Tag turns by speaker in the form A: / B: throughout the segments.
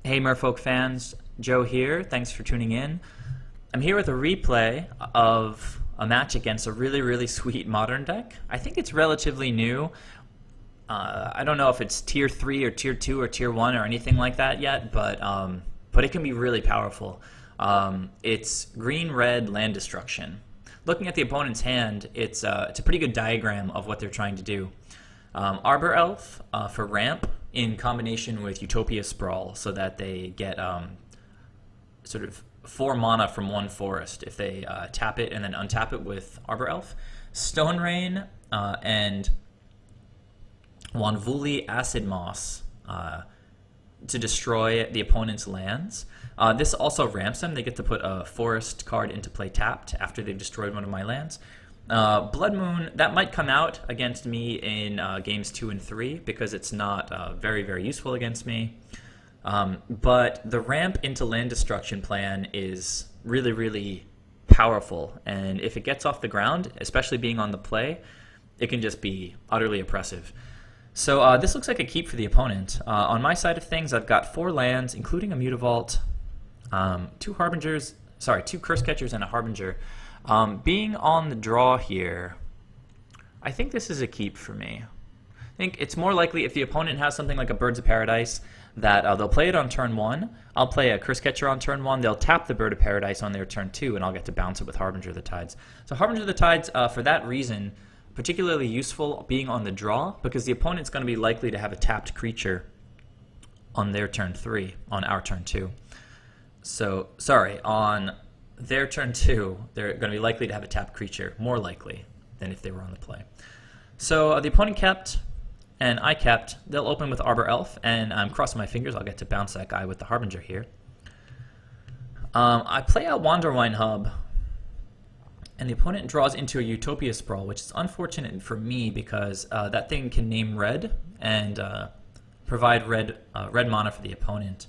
A: Hey Merfolk fans, Joe here. Thanks for tuning in. I'm here with a replay of a match against a really sweet modern deck. I think it's relatively new. I don't know if it's tier 3 or tier 2 or tier 1 or anything like that yet, but it can be really powerful. It's green-red land destruction. Looking at the opponent's hand, it's a pretty good diagram of what they're trying to do. Arbor Elf for ramp in combination with Utopia Sprawl so that they get sort of 4 mana from one forest if they tap it and then untap it with Arbor Elf. Stone Rain and Wanderwine Acid Moss to destroy the opponent's lands. This also ramps them. They get to put a forest card into play tapped after they've destroyed one of my lands. Blood Moon, that might come out against me in games 2 and 3 because it's not very useful against me. But the ramp into land destruction plan is really powerful, and if it gets off the ground, especially being on the play, it can just be utterly oppressive. So this looks like a keep for the opponent. On my side of things, I've got 4 lands, including a Mutavault, 2 Cursecatchers and a Harbinger. Being on the draw here, I think this is a keep for me. I think it's more likely if the opponent has something like a Birds of Paradise that they'll play it on turn 1. I'll play a Cursecatcher on turn 1. They'll tap the Bird of Paradise on their turn 2, and I'll get to bounce it with Harbinger of the Tides. So Harbinger of the Tides, for that reason, particularly useful being on the draw because the opponent's going to be likely to have a tapped creature on their turn 3, on our turn 2. So, sorry, on their turn 2, they're going to be likely to have a tapped creature, more likely than if they were on the play. So the opponent kept, and I kept. They'll open with Arbor Elf, and I'm crossing my fingers I'll get to bounce that guy with the Harbinger here. I play out Wanderwine Hub, and the opponent draws into a Utopia Sprawl, which is unfortunate for me because that thing can name red and provide red mana for the opponent.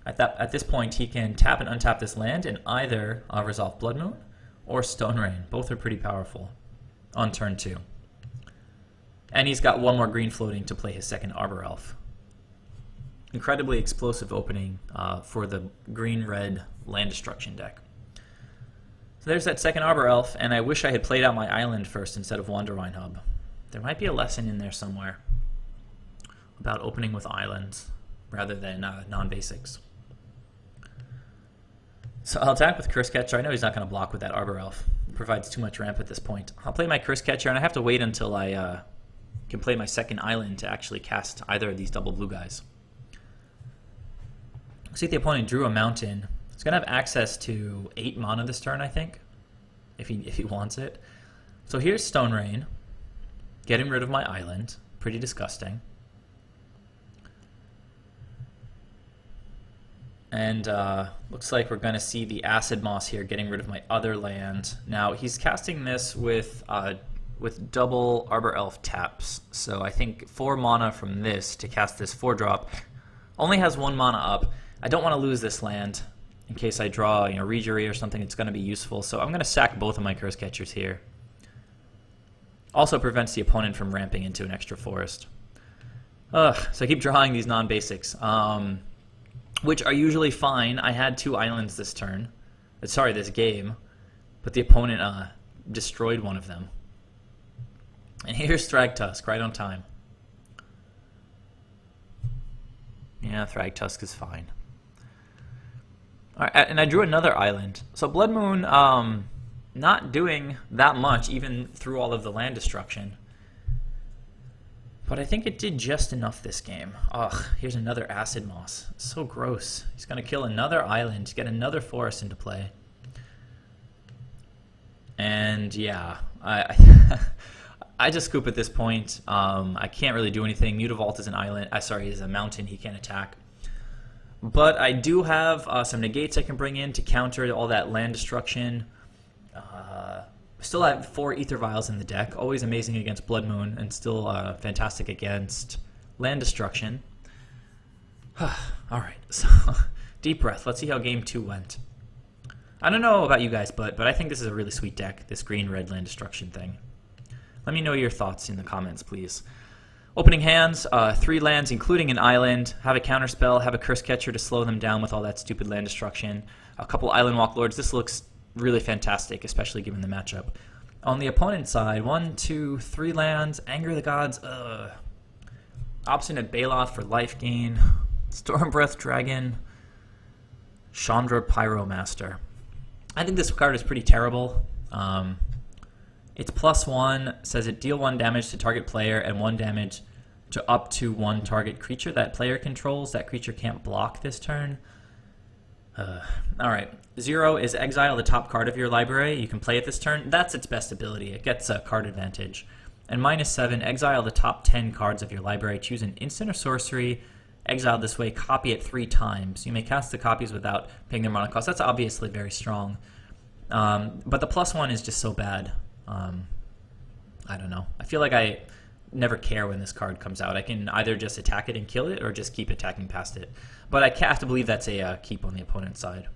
A: At this point, he can tap and untap this land and either resolve Blood Moon or Stone Rain. Both are pretty powerful on turn 2. And he's got 1 more green floating to play his second Arbor Elf. Incredibly explosive opening for the green-red land destruction deck. So there's that second Arbor Elf, and I wish I had played out my island first instead of Wanderwine Hub. There might be a lesson in there somewhere about opening with islands rather than non-basics. So I'll attack with Cursecatcher. I know he's not going to block with that Arbor Elf. It provides too much ramp at this point. I'll play my Cursecatcher, and I have to wait until I can play my second island to actually cast either of these double blue guys. See if the opponent drew a mountain. He's going to have access to 8 mana this turn, I think, if he wants it. So here's Stone Rain, getting rid of my island. Pretty disgusting. And looks like we're going to see the Acid Moss here getting rid of my other land. Now, he's casting this with double Arbor Elf taps. So I think 4 mana from this to cast this 4-drop. Only has 1 mana up. I don't want to lose this land in case I draw Reejerey or something. It's going to be useful. So I'm going to sack both of my Cursecatchers here. Also prevents the opponent from ramping into an extra forest. So I keep drawing these non-basics. Which are usually fine. I had 2 islands this turn. Sorry, this game. But the opponent destroyed one of them. And here's Thragtusk, right on time. Yeah, Thragtusk is fine. All right, and I drew another island. So Blood Moon, not doing that much, even through all of the land destruction. But I think it did just enough this game. Ugh, here's another Acid Moss. So gross. He's going to kill another island, get another forest into play. And yeah, I just scoop at this point. I can't really do anything. Mutavault is an island. Is a mountain. He can't attack. But I do have some negates I can bring in to counter all that land destruction. Still have 4 AEther Vials in the deck. Always amazing against Blood Moon, and still fantastic against land destruction. Alright, so deep breath. Let's see how game 2 went. I don't know about you guys, but I think this is a really sweet deck, this green-red land destruction thing. Let me know your thoughts in the comments, please. Opening hands, 3 lands, including an island, have a counterspell, have a Cursecatcher to slow them down with all that stupid land destruction, a couple Island Walk Lords. This looks really fantastic, especially given the matchup. On the opponent's side, 1, 2, 3 lands, Anger of the Gods, Obstinate Baloth for life gain, Stormbreath Dragon, Chandra Pyromaster. I think this card is pretty terrible. It's +1, says it deal 1 damage to target player and 1 damage to up to 1 target creature that player controls. That creature can't block this turn. Alright. 0 is exile the top card of your library. You can play it this turn. That's its best ability. It gets a card advantage. And -7, exile the top 10 cards of your library. Choose an instant or sorcery. Exiled this way, copy it 3 times. You may cast the copies without paying their mana cost. That's obviously very strong. But the +1 is just so bad. I don't know. I feel like I never care when this card comes out. I can either just attack it and kill it or just keep attacking past it. But I have to believe that's a keep on the opponent's side.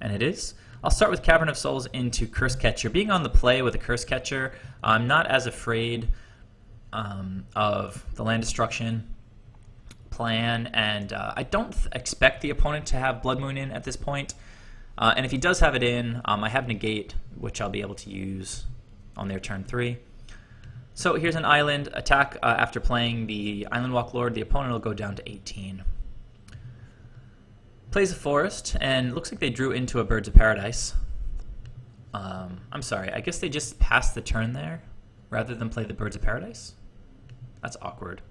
A: And it is. I'll start with Cavern of Souls into Cursecatcher. Being on the play with a Cursecatcher, I'm not as afraid of the land destruction plan, and I don't expect the opponent to have Blood Moon in at this point. And if he does have it in, I have Negate, which I'll be able to use on their turn 3. So here's an island. Attack after playing the Island Walk Lord. The opponent will go down to 18. Plays a forest, and looks like they drew into a Birds of Paradise. I'm sorry, I guess they just passed the turn there rather than play the Birds of Paradise? That's awkward.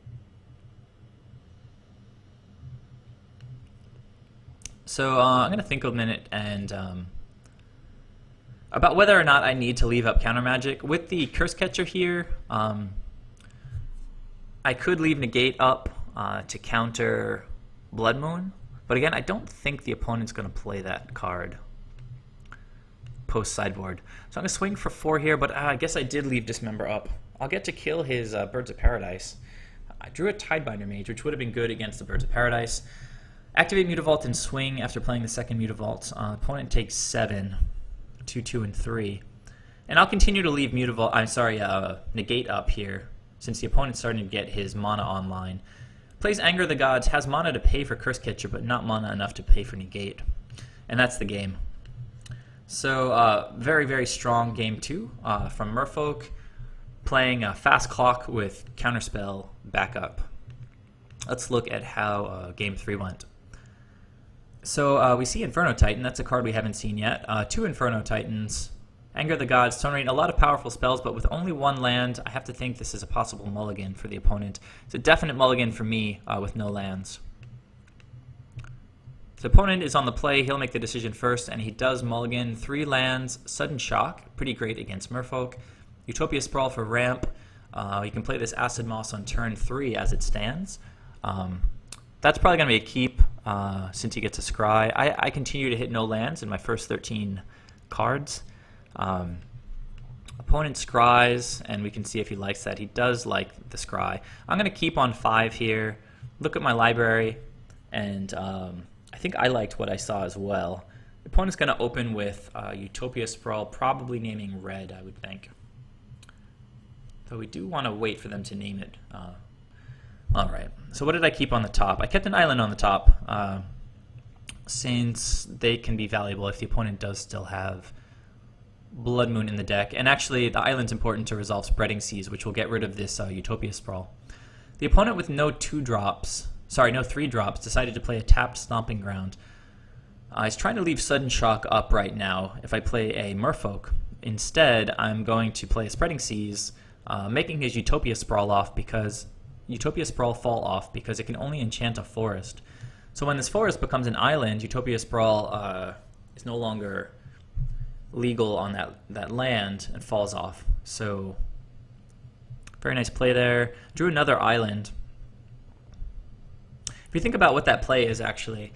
A: So I'm going to think a minute and about whether or not I need to leave up counter magic. With the Cursecatcher here, I could leave Negate up to counter Blood Moon, but again, I don't think the opponent's going to play that card post sideboard. So I'm going to swing for 4 here, but I guess I did leave Dismember up. I'll get to kill his Birds of Paradise. I drew a Tidebinder Mage, which would have been good against the Birds of Paradise. Activate Mutavault and swing after playing the second Mutavault. Opponent takes 7, 2, 2, and 3. And I'll continue to leave Negate up here, since the opponent's starting to get his mana online. Plays Anger of the Gods, has mana to pay for Cursecatcher, but not mana enough to pay for Negate. And that's the game. So, very, very strong game 2 from Merfolk, playing a Fast Clock with Counterspell backup. Let's look at how game 3 went. So we see Inferno Titan. That's a card we haven't seen yet. 2 Inferno Titans. Anger of the Gods, Stone Rain, a lot of powerful spells, but with only 1 land, I have to think this is a possible mulligan for the opponent. It's a definite mulligan for me with no lands. If the opponent is on the play, he'll make the decision first, and he does mulligan 3 lands, Sudden Shock, pretty great against Merfolk. Utopia Sprawl for ramp. You can play this Acid Moss on turn 3 as it stands. That's probably going to be a keep since he gets a scry. I continue to hit no lands in my first 13 cards. Opponent scries, and we can see if he likes that. He does like the scry. I'm going to keep on 5 here, look at my library, and I think I liked what I saw as well. The opponent's going to open with Utopia Sprawl, probably naming red, I would think. So we do want to wait for them to name it. Alright, so what did I keep on the top? I kept an island on the top, since they can be valuable if the opponent does still have Blood Moon in the deck. And actually, the island's important to resolve Spreading Seas, which will get rid of this Utopia Sprawl. The opponent with no 3-drops, decided to play a tapped Stomping Ground. He's trying to leave Sudden Shock up right now if I play a Merfolk. Instead, I'm going to play a Spreading Seas, making his Utopia Sprawl fall off because it can only enchant a forest. So when this forest becomes an island, Utopia Sprawl is no longer legal on that land and falls off. So very nice play there. Drew another island. If you think about what that play is actually,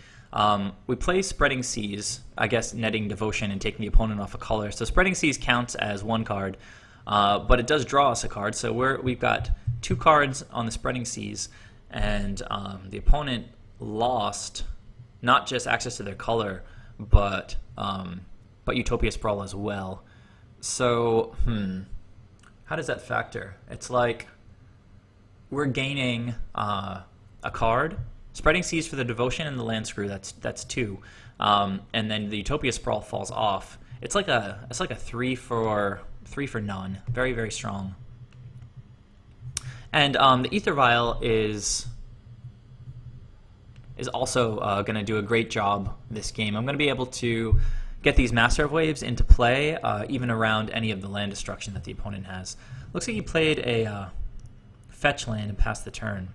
A: we play Spreading Seas, I guess netting Devotion and taking the opponent off a color. So Spreading Seas counts as 1 card, but it does draw us a card. So we've got 2 cards on the Spreading Seas, and the opponent lost not just access to their color, but Utopia Sprawl as well. So, how does that factor? It's like we're gaining a card. Spreading Seas for the Devotion and the Land Screw, that's 2. And then the Utopia Sprawl falls off. It's like a 3 for none. Very, very strong. And the Aether Vial is also going to do a great job this game. I'm going to be able to get these Master of Waves into play, even around any of the land destruction that the opponent has. Looks like he played a fetch land and passed the turn.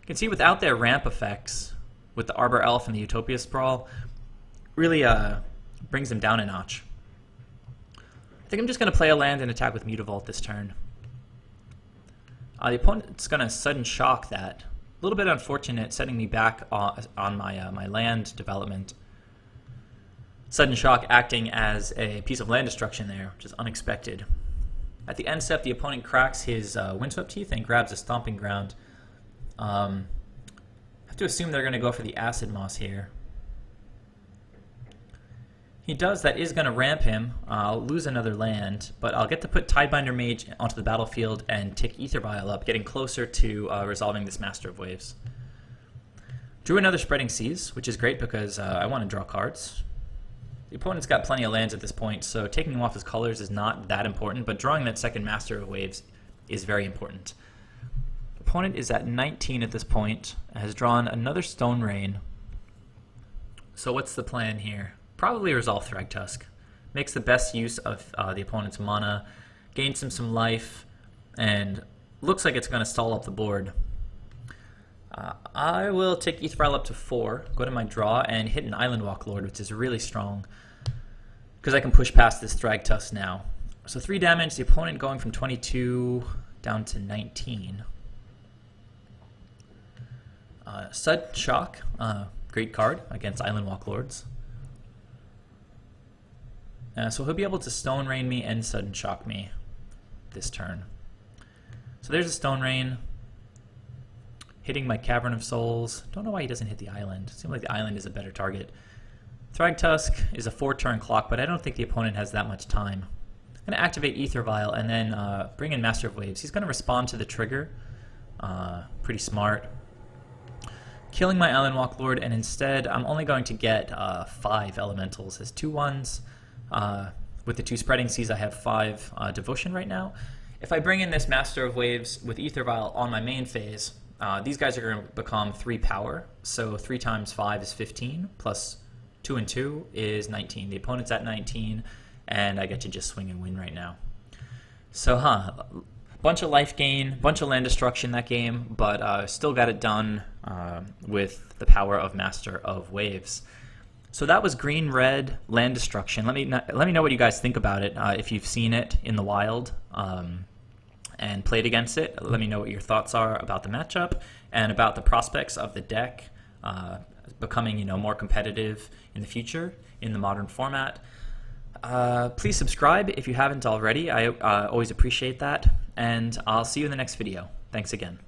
A: You can see without their ramp effects, with the Arbor Elf and the Utopia Sprawl, really brings them down a notch. I think I'm just going to play a land and attack with Mutavault this turn. The opponent's going to sudden shock that. A little bit unfortunate, setting me back on my land development. Sudden shock acting as a piece of land destruction there, which is unexpected. At the end step, the opponent cracks his Windswept Teeth and grabs a Stomping Ground. I have to assume they're going to go for the Acid Moss here. He does. That is going to ramp him. I'll lose another land, but I'll get to put Tidebinder Mage onto the battlefield and tick Aether Vial up, getting closer to resolving this Master of Waves. Drew another Spreading Seas, which is great because I want to draw cards. The opponent's got plenty of lands at this point, so taking him off his colors is not that important, but drawing that second Master of Waves is very important. The opponent is at 19 at this point, has drawn another Stone Rain. So what's the plan here? Probably resolve Thragtusk. Makes the best use of the opponent's mana, gains him some life, and looks like it's going to stall up the board. I will take Aether Vial up to 4, go to my draw, and hit an Island Walk Lord, which is really strong, because I can push past this Thragtusk now. So 3 damage, the opponent going from 22 down to 19. Sudden Shock, great card against Island Walk Lords. So he'll be able to Stone Rain me and Sudden Shock me this turn. So there's a Stone Rain. Hitting my Cavern of Souls. Don't know why he doesn't hit the island. Seems like the island is a better target. Thragtusk is a 4-turn clock, but I don't think the opponent has that much time. I'm going to activate Aether Vial and then bring in Master of Waves. He's going to respond to the trigger. Pretty smart. Killing my Island Walk Lord, and instead I'm only going to get 5 elementals. As 2/1s. With the 2 Spreading Seas, I have 5 Devotion right now. If I bring in this Master of Waves with Aether Vial on my main phase, these guys are going to become 3 power. So 3 times 5 is 15, plus 2 and 2 is 19. The opponent's at 19, and I get to just swing and win right now. So, bunch of life gain, bunch of land destruction that game, but still got it done with the power of Master of Waves. So that was green-red land destruction. Let me know what you guys think about it. If you've seen it in the wild and played against it, let me know what your thoughts are about the matchup and about the prospects of the deck becoming, more competitive in the future in the modern format. Please subscribe if you haven't already. I always appreciate that, and I'll see you in the next video. Thanks again.